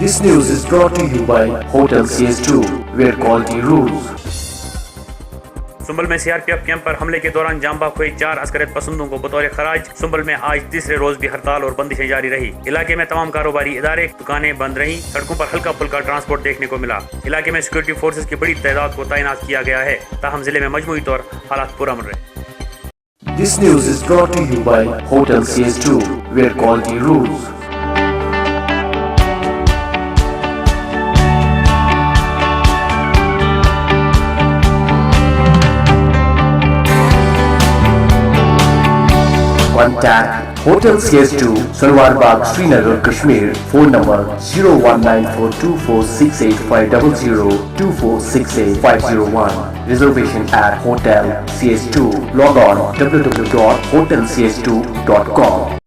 This news is brought to you by Hotel CS2, where quality rules. Sumbal में CRPF camp पर हमले के दौरान जांबाग हुए 4 अस्करियत पसंदों को बतौर खराज। सुंबल में आज तीसरे रोज भी हड़ताल और बंदिशें जारी रही। इलाके में तमाम कारोबारी इदारे दुकानें बंद रहीं। सड़कों पर हल्का फुल्का ट्रांसपोर्ट देखने को मिला। इलाके में सिक्योरिटी फोर्सेज की बड़ी तादाद को तैनात किया गया है। ताहम जिले में मजमूई तौर हालात पुरअमन रहे। This news is brought to you by Hotel CS2, where quality rules. Contact Hotel CS2, Sarwar Bagh, Srinagar, Kashmir. Phone number 0194246850 2468 Reservation at Hotel CS2. Log on www.hotelcs2.com.